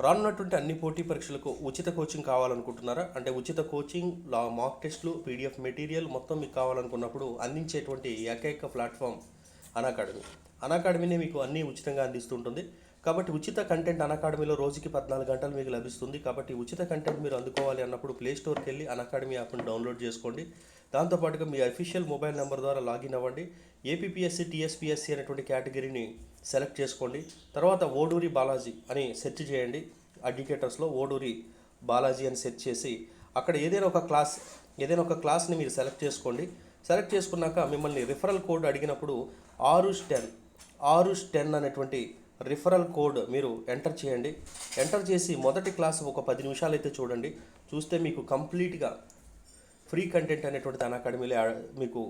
రానున్నటువంటి అన్ని పోటీ పరీక్షలకు ఉచిత కోచింగ్ కావాలనుకుంటున్నారా? అంటే ఉచిత కోచింగ్, మాక్ టెస్ట్లు, పీడిఎఫ్ మెటీరియల్ మొత్తం మీకు కావాలనుకున్నప్పుడు అందించేటువంటి ఏకైక ప్లాట్ఫామ్ అకాడమీ. అకాడమీనే మీకు అన్నీ ఉచితంగా అందిస్తుంటుంది. కాబట్టి ఉచిత కంటెంట్ అకాడమీలో రోజుకి 14 గంటలు మీకు లభిస్తుంది. కాబట్టి ఉచిత కంటెంట్ మీరు అందుకోవాలి అన్నప్పుడు ప్లే స్టోర్కి వెళ్ళి అకాడమీ యాప్ని డౌన్లోడ్ చేసుకోండి. దాంతోపాటుగా మీ అఫీషియల్ మొబైల్ నెంబర్ ద్వారా లాగిన్ అవ్వండి. ఏపీపీఎస్సీ, టీఎస్పీఎస్సీ అనేటువంటి కేటగిరీని సెలెక్ట్ చేసుకోండి. తర్వాత ఓడూరి బాలాజీ అని సెర్చ్ చేయండి. అడ్యుకేటర్స్లో ఓడూరి బాలాజీ అని సెర్చ్ చేసి అక్కడ ఏదైనా ఒక క్లాస్ని మీరు సెలెక్ట్ చేసుకోండి. సెలెక్ట్ చేసుకున్నాక మిమ్మల్ని రిఫరల్ కోడ్ అడిగినప్పుడు ఆరుష్10 అనేటువంటి రిఫరల్ కోడ్ మీరు ఎంటర్ చేయండి. ఎంటర్ చేసి మొదటి క్లాస్ ఒక 10 నిమిషాలు అయితే చూడండి. చూస్తే మీకు కంప్లీట్గా ఫ్రీ కంటెంట్ అనేటువంటిది అకాడమీలో మీకు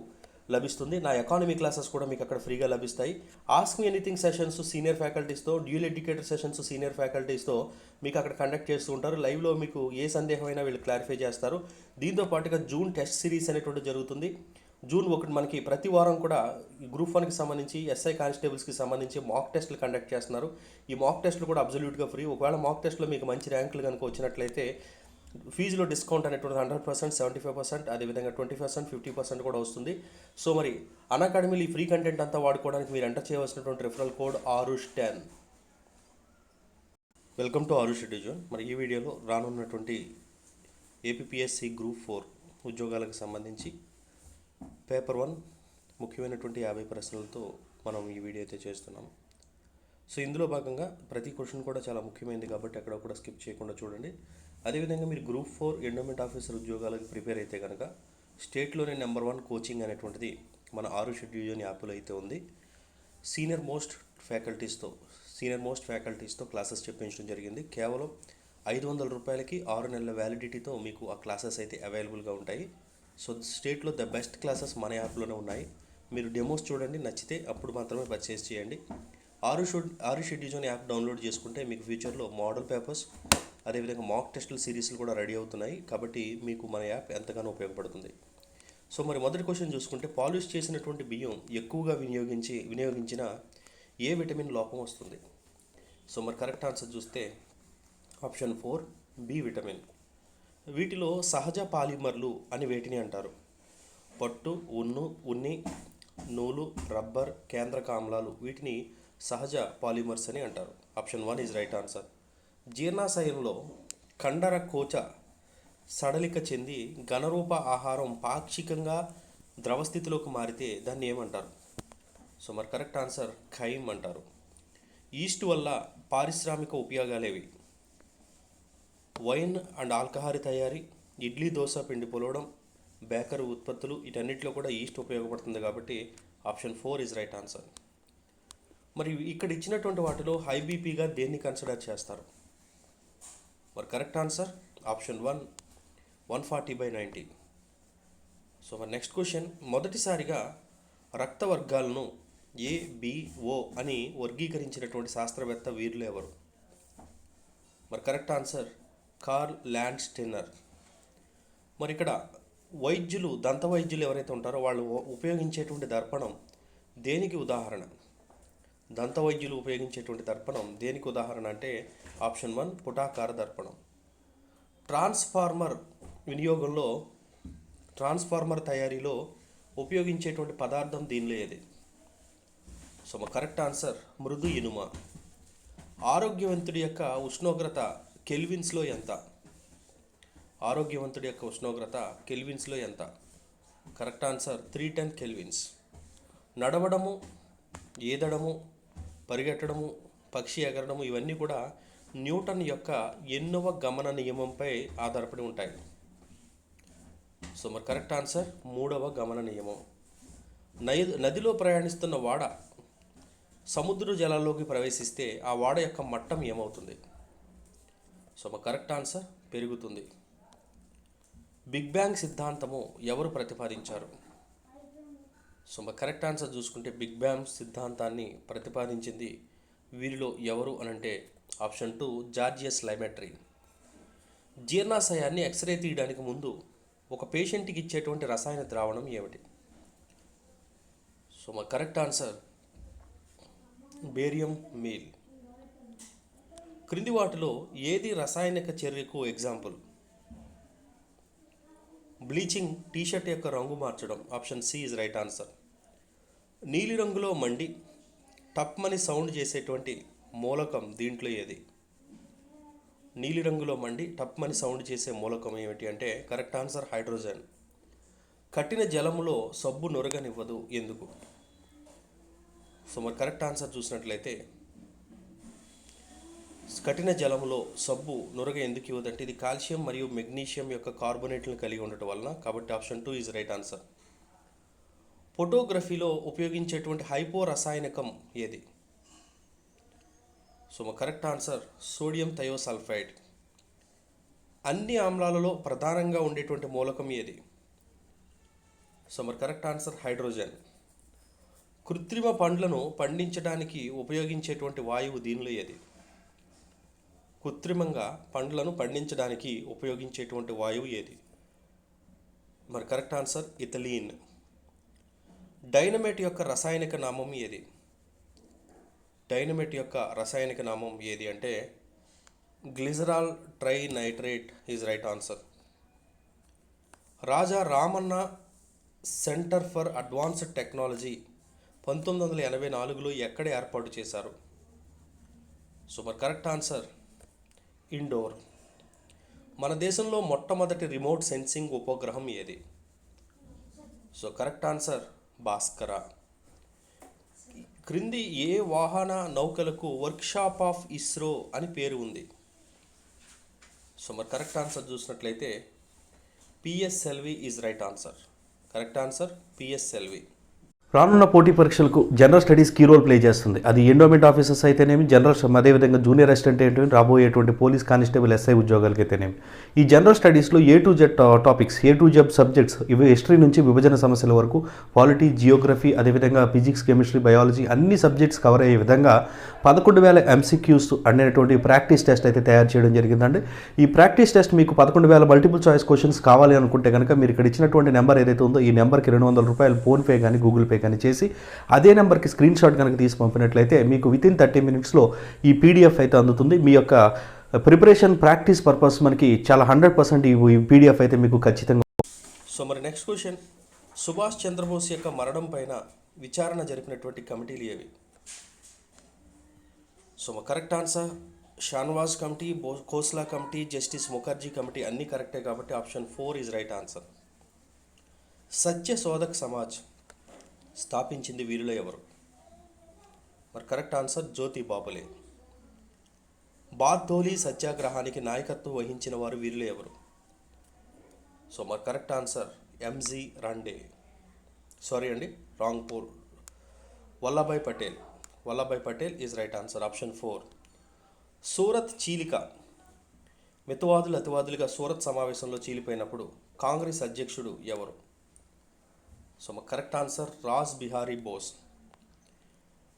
లభిస్తుంది. నా ఎకానమీ క్లాసెస్ కూడా మీకు అక్కడ ఫ్రీగా లభిస్తాయి. Ask me anything sessions senior ఫ్యాకల్టీస్తో, డ్యూయల్ ఎడ్యుకేటర్ సెషన్స్ సీనియర్ ఫ్యాకల్టీస్తో మీకు అక్కడ కండక్ట్ చేస్తూ ఉంటారు. లైవ్లో మీకు ఏ సందేహమైనా వీళ్ళు క్లారిఫై చేస్తారు. దీంతో పాటుగా జూన్ టెస్ట్ సిరీస్ అనేటువంటి జరుగుతుంది. జూన్ 1 మనకి ప్రతి వారం కూడా గ్రూప్ 1కి సంబంధించి, ఎస్ఐ కానిస్టేబుల్స్కి సంబంధించి మాక్ టెస్ట్లు కండక్ట్ చేస్తున్నారు. ఈ మాక్ టెస్ట్లు కూడా అబ్జల్యూట్గా ఫ్రీ. ఒకవేళ మాక్ టెస్ట్లో మీకు మంచి ర్యాంకులు కనుక వచ్చినట్లయితే ఫీజులో డిస్కౌంట్ అనేటువంటి 100%, 75%, అదేవిధంగా 20%, 50% కూడా వస్తుంది. సో మరి అకాడమీలో ఈ ఫ్రీ కంటెంట్ అంతా వాడుకోవడానికి మీరు ఎంటర్ చేయవలసినటువంటి రిఫరల్ కోడ్ ఆరుష్10. Welcome to Aarush Eduzone. మరి ఈ వీడియోలో రానున్నటువంటి ఏపీపీఎస్సీ గ్రూప్ 4 ఉద్యోగాలకు సంబంధించి పేపర్ 1 ముఖ్యమైనటువంటి 50 ప్రశ్నలతో మనం ఈ వీడియో అయితే చేస్తున్నాం. సో ఇందులో భాగంగా ప్రతి క్వశ్చన్ కూడా చాలా ముఖ్యమైనది కాబట్టి అక్కడ కూడా స్కిప్ చేయకుండా చూడండి. అదేవిధంగా మీరు గ్రూప్ 4 ఎండోమెంట్ ఆఫీసర్ ఉద్యోగాలకు ప్రిపేర్ అయితే కనుక స్టేట్లోనే నెంబర్ 1 కోచింగ్ అనేటువంటిది మన ఆరుష్ ఎడ్యుజోన్ యాప్లో అయితే ఉంది. సీనియర్ మోస్ట్ ఫ్యాకల్టీస్తో క్లాసెస్ చెప్పించడం జరిగింది. కేవలం 500 రూపాయలకి 6 నెలల వ్యాలిడిటీతో మీకు ఆ క్లాసెస్ అయితే అవైలబుల్గా ఉంటాయి. సో స్టేట్లో ద బెస్ట్ క్లాసెస్ మన యాప్లోనే ఉన్నాయి. మీరు డెమోస్ చూడండి, నచ్చితే అప్పుడు మాత్రమే పర్చేస్ చేయండి. ఆరుష్ ఎడ్యుజోన్ యాప్ డౌన్లోడ్ చేసుకుంటే మీకు ఫ్యూచర్లో మోడల్ పేపర్స్, అదేవిధంగా మాక్ టెస్టుల సిరీస్లు కూడా రెడీ అవుతున్నాయి. కాబట్టి మీకు మన యాప్ ఎంతగానో ఉపయోగపడుతుంది. సో మరి మొదటి క్వశ్చన్ చూసుకుంటే, పాలిష్ చేసినటువంటి బియ్యం ఎక్కువగా వినియోగించిన ఏ విటమిన్ లోపం వస్తుంది? సో మరి కరెక్ట్ ఆన్సర్ చూస్తే ఆప్షన్ 4 బి విటమిన్. వీటిలో సహజ పాలిమర్లు అని వేటిని అంటారు? పట్టు, ఉన్ని, నూలు, రబ్బర్, కేంద్రక ఆమ్లాలు వీటిని సహజ పాలిమర్స్ అని అంటారు. Option 1 is right answer. జీర్ణాశయంలో కండర కోచ సడలిక చెంది ఘనరూప ఆహారం పాక్షికంగా ద్రవస్థితిలోకి మారితే దాన్ని ఏమంటారు? సో మరి కరెక్ట్ ఆన్సర్ ఖైమ్ అంటారు. ఈస్ట్ వల్ల పారిశ్రామిక ఉపయోగాలేవి? వైన్ అండ్ ఆల్కహాల్ తయారీ, ఇడ్లీ దోశ పిండి పొలవడం, బేకరీ ఉత్పత్తులు, వీటన్నిటిలో కూడా ఈస్ట్ ఉపయోగపడుతుంది కాబట్టి ఆప్షన్ 4 ఈజ్ రైట్ ఆన్సర్. మరి ఇక్కడ ఇచ్చినటువంటి వాటిలో హై బీపీగా దేన్ని కన్సిడర్ చేస్తారు? మరి కరెక్ట్ ఆన్సర్ ఆప్షన్ 1 140/90. సో మరి నెక్స్ట్ క్వశ్చన్, మొదటిసారిగా రక్త వర్గాలను ABO అని వర్గీకరించినటువంటి శాస్త్రవేత్త వీరులు ఎవరు? మరి కరెక్ట్ ఆన్సర్ కార్ల్ ల్యాండ్స్టెన్నర్. మరి ఇక్కడ దంత వైద్యులు ఎవరైతే ఉంటారో వాళ్ళు ఉపయోగించేటువంటి దర్పణం దేనికి ఉదాహరణ? దంత వైద్యులు ఉపయోగించేటువంటి దర్పణం దేనికి ఉదాహరణ అంటే ఆప్షన్ 1 పుటాకార దర్పణం. ట్రాన్స్ఫార్మర్ తయారీలో ఉపయోగించేటువంటి పదార్థం దీనిలో ఏది? సో మా కరెక్ట్ ఆన్సర్ మృదు ఇనుమ. ఆరోగ్యవంతుడి యొక్క ఉష్ణోగ్రత కెల్విన్స్లో ఎంత? కెల్విన్స్లో ఎంత? Correct answer 310 kelvins. నడవడము, ఈదడము, పరిగెట్టడము, పక్షి ఎగరడము ఇవన్నీ కూడా న్యూటన్ యొక్క ఎన్నవ గమన నియమంపై ఆధారపడి ఉంటాయి? సో మరి కరెక్ట్ ఆన్సర్ 3వ గమన నియమం. నదిలో ప్రయాణిస్తున్న వాడ సముద్ర జలాల్లోకి ప్రవేశిస్తే ఆ వాడ యొక్క మట్టం ఏమవుతుంది? సో మా కరెక్ట్ ఆన్సర్ పెరుగుతుంది. బిగ్ బ్యాంగ్ సిద్ధాంతము ఎవరు ప్రతిపాదించారు? సో మా కరెక్ట్ ఆన్సర్ చూసుకుంటే బిగ్ బ్యాంగ్ సిద్ధాంతాన్ని ప్రతిపాదించింది వీరిలో ఎవరు అనంటే ఆప్షన్ 2 జార్జియస్ లైమెట్రీ. జీర్ణాశయాన్ని ఎక్స్రే తీయడానికి ముందు ఒక పేషెంట్కి ఇచ్చేటువంటి రసాయన ద్రావణం ఏమిటి? సో మా కరెక్ట్ ఆన్సర్ బేరియం మీల్. క్రింది వాటిలో ఏది రసాయనిక చర్యకు ఎగ్జాంపుల్? బ్లీచింగ్ టీషర్ట్ యొక్క రంగు మార్చడం. Option C is right answer. నీలిరంగులో మండి టప్మని సౌండ్ చేసేటువంటి మూలకం దీంట్లో ఏది? నీలిరంగులో మండి టప్మని సౌండ్ చేసే మూలకం ఏమిటి అంటే కరెక్ట్ ఆన్సర్ హైడ్రోజన్. కట్టిన జలములో సబ్బు నురగనివ్వదు ఎందుకు? సో మరి కరెక్ట్ ఆన్సర్ చూసినట్లయితే కఠిన జలంలో సబ్బు నురగ ఎందుకు ఇవ్వదంటే ఇది కాల్షియం మరియు మెగ్నీషియం యొక్క కార్బోనేట్లను కలిగి ఉండటం వలన. కాబట్టి ఆప్షన్ 2 ఈజ్ రైట్ ఆన్సర్. ఫోటోగ్రఫీలో ఉపయోగించేటువంటి హైపో రసాయనికం ఏది? సో మా కరెక్ట్ ఆన్సర్ సోడియం థయోసల్ఫైడ్. అన్ని ఆమ్లాలలో ప్రధానంగా ఉండేటువంటి మూలకం ఏది? సో మరి కరెక్ట్ ఆన్సర్ హైడ్రోజన్. కృత్రిమ పండ్లను పండించడానికి ఉపయోగించేటువంటి వాయువు దీనిలో ఏది? కృత్రిమంగా పండ్లను పండించడానికి ఉపయోగించేటువంటి వాయువు ఏది? మరి కరెక్ట్ ఆన్సర్ ఇథిలీన్. డైనమైట్ యొక్క రసాయనిక నామం ఏది? డైనమైట్ యొక్క రసాయనిక నామం ఏది అంటే glycerol trinitrate is right answer. Raja Ramanna centre for advanced technology 1984లో ఎక్కడ ఏర్పాటు చేశారు? సో మరి కరెక్ట్ ఆన్సర్ ఇండోర్. మన దేశంలో మొట్టమొదటి రిమోట్ సెన్సింగ్ ఉపగ్రహం ఏది? So correct answer Bhaskara. క్రింది ఏ వాహన నౌకలకు వర్క్షాప్ ఆఫ్ ఇస్రో అని పేరు ఉంది? సో మరి కరెక్ట్ ఆన్సర్ చూసినట్లయితే PSLV is right answer. Correct answer PSLV. రానున్న పోటీ పరీక్షలకు general studies key role play చేస్తుంది. అది ఎండోమెంట్ ఆఫీసర్స్ అయితేనేమి, జనరల్ అదేవిధంగా జూనియర్ అసిస్టెంట్ అయితేనేమి, రాబోయేటువంటి పోలీస్ కానిస్టేబుల్ ఎస్ఐ ఉద్యోగాలకి అయితేనేమి. ఈ జనరల్ స్టడీస్లో A to Z topics, A to Z subjects ఇవి హిస్టరీ నుంచి విభజన సమస్యల వరకు పాలిటీ, జియోగ్రఫీ, అదేవిధంగా ఫిజిక్స్, కెమిస్ట్రీ, బయాలజీ అన్ని సబ్జెక్ట్స్ కవర్ అయ్యే విధంగా 11,000 MCQs అనేటువంటి ప్రాక్టీస్ టెస్ట్ అయితే తయారు చేయడం జరిగిందండి. ఈ ప్రాక్టీస్ టెస్ట్ మీకు 11,000 మల్టిపుల్ చాయిస్ క్వశ్చన్స్ కావాలి అనుకుంటే కనుక మీరు ఇక్కడ ఇచ్చినటువంటి నెంబర్ ఏదైతే ఉందో ఈ నెంబర్కి ₹200 ఫోన్పే కానీ గూగుల్ పే కానీ చేసి అదే నెంబర్కి స్క్రీన్ షాట్ కనుక తీసి పంపినట్లయితే మీకు వితిన్ 30 minutesలో ఈ PDF అయితే అందుతుంది. మీ యొక్క ప్రిపరేషన్ ప్రాక్టీస్ పర్పస్ మనకి చాలా 100% ఈ PDF అయితే మీకు ఖచ్చితంగా. సో మరి నెక్స్ట్ క్వశ్చన్, సుభాష్ చంద్రబోస్ యొక్క మరణం పైన విచారణ జరిపినటువంటి కమిటీలు ఏవి? సో మా correct answer Shahnawaz committee, Khosla committee, justice Mukherjee committee అన్నీ కరెక్టే కాబట్టి option 4 is right answer. Satya Shodhak Samaj స్థాపించింది వీరిలో ఎవరు? మరి కరెక్ట్ ఆన్సర్ జ్యోతి బాపులే. బార్దోలి సత్యాగ్రహానికి నాయకత్వం వహించిన వారు వీరిలో ఎవరు? సో మరి correct answer MG Ranade. Sorry అండి, wrong poll. Vallabhbhai Patel. Vallabhbhai Patel is right answer. Option 4. Surat చీలిక. మితవాదులు అతివాదులుగా సూరత్ సమావేశంలో చీలిపోయినప్పుడు కాంగ్రెస్ అధ్యక్షుడు ఎవరు? సో మా కరెక్ట్ ఆన్సర్ రాజ్ బిహారీ బోస్.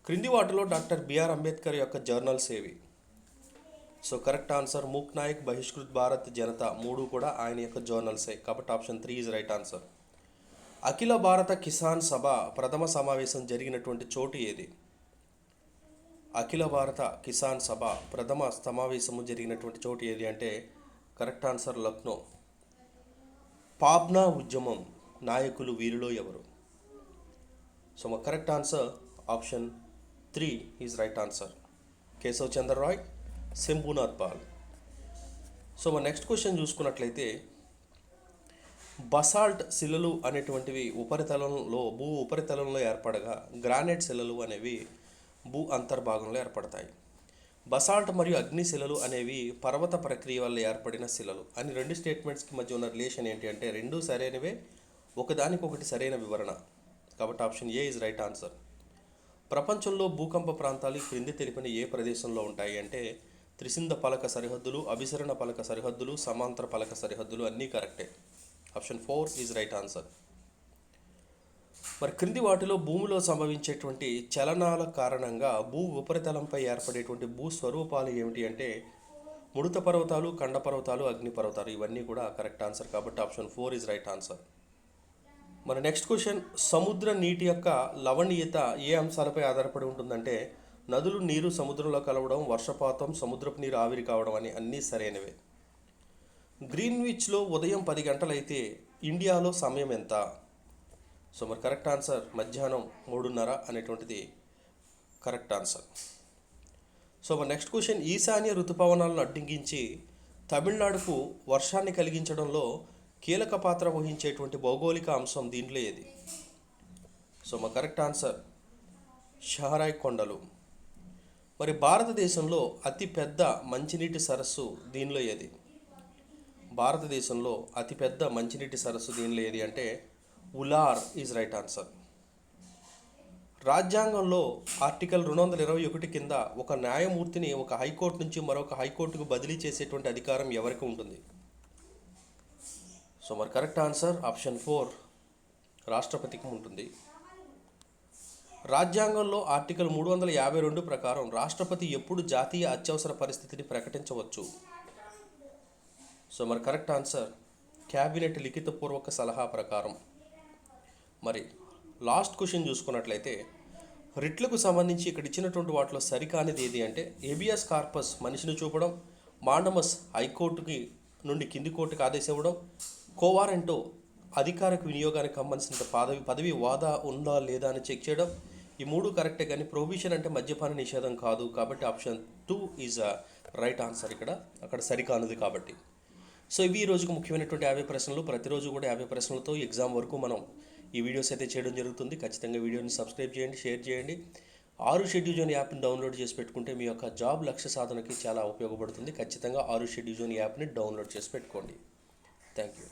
క్రింది వాటిలో డాక్టర్ బిఆర్ అంబేద్కర్ యొక్క జర్నల్స్ ఏవి? So correct answer Mook Nayak, Bahishkrit Bharat, Janata 3 కూడా ఆయన యొక్క జర్నల్సే కాబట్టి option 3 is right answer. Akhil Bharat Kisan సభ ప్రథమ సమావేశం జరిగినటువంటి చోటు ఏది? అఖిల భారత కిసాన్ సభ ప్రథమ సమావేశము జరిగినటువంటి చోటు ఏది అంటే కరెక్ట్ ఆన్సర్ లక్నో. పాబ్నా ఉద్యమం నాయకులు వీరిలో ఎవరు? సో మా correct answer option 3 is right answer. Keshav Chandra Roy, Shambhunath Pal. So మా నెక్స్ట్ క్వశ్చన్ చూసుకున్నట్లయితే బసాల్ట్ శిలలు అనేటువంటివి భూ ఉపరితలంలో ఏర్పడగా గ్రానైట్ శిలలు అనేవి భూ అంతర్భాగంలో ఏర్పడతాయి. బసాల్ట్ మరియు అగ్ని శిలలు అనేవి పర్వత ప్రక్రియ వల్ల ఏర్పడిన శిలలు అని రెండు స్టేట్మెంట్స్కి మధ్య ఉన్న రిలేషన్ ఏంటి అంటే రెండు సరైనవే, ఒకదానికొకటి సరైన వివరణ కాబట్టి option A is right answer. ప్రపంచంలో భూకంప ప్రాంతాలు క్రింది తెలిపిన ఏ ప్రదేశంలో ఉంటాయి అంటే త్రిసింధ పలక సరిహద్దులు, అభిసరణ పలక సరిహద్దులు, సమాంతర పలక సరిహద్దులు అన్నీ కరెక్టే. Option 4 is right answer. మరి క్రింది వాటిలో భూమిలో సంభవించేటువంటి చలనాల కారణంగా భూ ఉపరితలంపై ఏర్పడేటువంటి భూ స్వరూపాలు ఏమిటి అంటే ముడత పర్వతాలు, కండ పర్వతాలు, అగ్ని పర్వతాలు ఇవన్నీ కూడా కరెక్ట్ ఆన్సర్ కాబట్టి ఆప్షన్ 4 ఈజ్ రైట్ ఆన్సర్. మన నెక్స్ట్ క్వశ్చన్, సముద్ర నీటి యొక్క లవణీయత ఏ అంశాలపై ఆధారపడి ఉంటుందంటే నదులు నీరు సముద్రంలో కలవడం, వర్షపాతం, సముద్రపు నీరు ఆవిరి కావడం అని అన్నీ సరైనవే. గ్రీన్విచ్లో ఉదయం 10 గంటలైతే ఇండియాలో సమయం ఎంత? సో మరి కరెక్ట్ ఆన్సర్ మధ్యాహ్నం 3:30 అనేటువంటిది కరెక్ట్ ఆన్సర్. సో మరి నెక్స్ట్ క్వశ్చన్, ఈశాన్య ఋతుపవనాలను అడ్డింగించి తమిళనాడుకు వర్షాన్ని కలిగించడంలో కీలక పాత్ర వహించేటువంటి భౌగోళిక అంశం దీంట్లో ఏది? సో మా కరెక్ట్ ఆన్సర్ షహరాయ్ కొండలు. మరి భారతదేశంలో అతిపెద్ద మంచినీటి సరస్సు దీనిలో ఏది? భారతదేశంలో అతిపెద్ద మంచినీటి సరస్సు దీనిలో ఏది అంటే ఉలార్ ఈజ్ రైట్ ఆన్సర్. రాజ్యాంగంలో ఆర్టికల్ 221 కింద ఒక న్యాయమూర్తిని ఒక హైకోర్టు నుంచి మరొక హైకోర్టుకు బదిలీ చేసేటువంటి అధికారం ఎవరికి ఉంటుంది? సో మరి కరెక్ట్ ఆన్సర్ ఆప్షన్ 4 రాష్ట్రపతికి ఉంటుంది. రాజ్యాంగంలో ఆర్టికల్ 352 ప్రకారం రాష్ట్రపతి ఎప్పుడు జాతీయ అత్యవసర పరిస్థితిని ప్రకటించవచ్చు? సో మరి కరెక్ట్ ఆన్సర్ క్యాబినెట్ లిఖితపూర్వక సలహా ప్రకారం. మరి లాస్ట్ క్వశ్చన్ చూసుకున్నట్లయితే రిట్లకు సంబంధించి ఇక్కడ ఇచ్చినటువంటి వాటిలో సరికానిది ఏది అంటే హెబియస్ కార్పస్ మనిషిని చూపడం, మాండమస్ హైకోర్టుకి నుండి కింది కోర్టుకు ఆదేశం ఇవ్వడం, కోవారెంటో అధికారిక వినియోగానికి సంబంధించిన పదవి వాదా ఉందా లేదా అని చెక్ చేయడం. ఈ 3 కరెక్టే, కానీ ప్రొహిబిషన్ అంటే మద్యపాన నిషేధం కాదు, కాబట్టి ఆప్షన్ 2 ఈజ్ రైట్ ఆన్సర్. అక్కడ సరికానుది కాబట్టి. సో ఇవి ఈ రోజుకు ముఖ్యమైనటువంటి 50 ప్రశ్నలు. ప్రతిరోజు కూడా 50 ప్రశ్నలతో ఎగ్జామ్ వరకు మనం ఈ వీడియోస్ అయితే చేయడం జరుగుతుంది. ఖచ్చితంగా వీడియోని సబ్స్క్రైబ్ చేయండి, షేర్ చేయండి. 6 షెడ్యూల్ జోన్ యాప్ని డౌన్లోడ్ చేసి పెట్టుకుంటే మీ యొక్క జాబ్ లక్ష్య సాధనకి చాలా ఉపయోగపడుతుంది. ఖచ్చితంగా 6 షెడ్యూల్ జోన్ యాప్ని డౌన్లోడ్ చేసి పెట్టుకోండి. Thank you.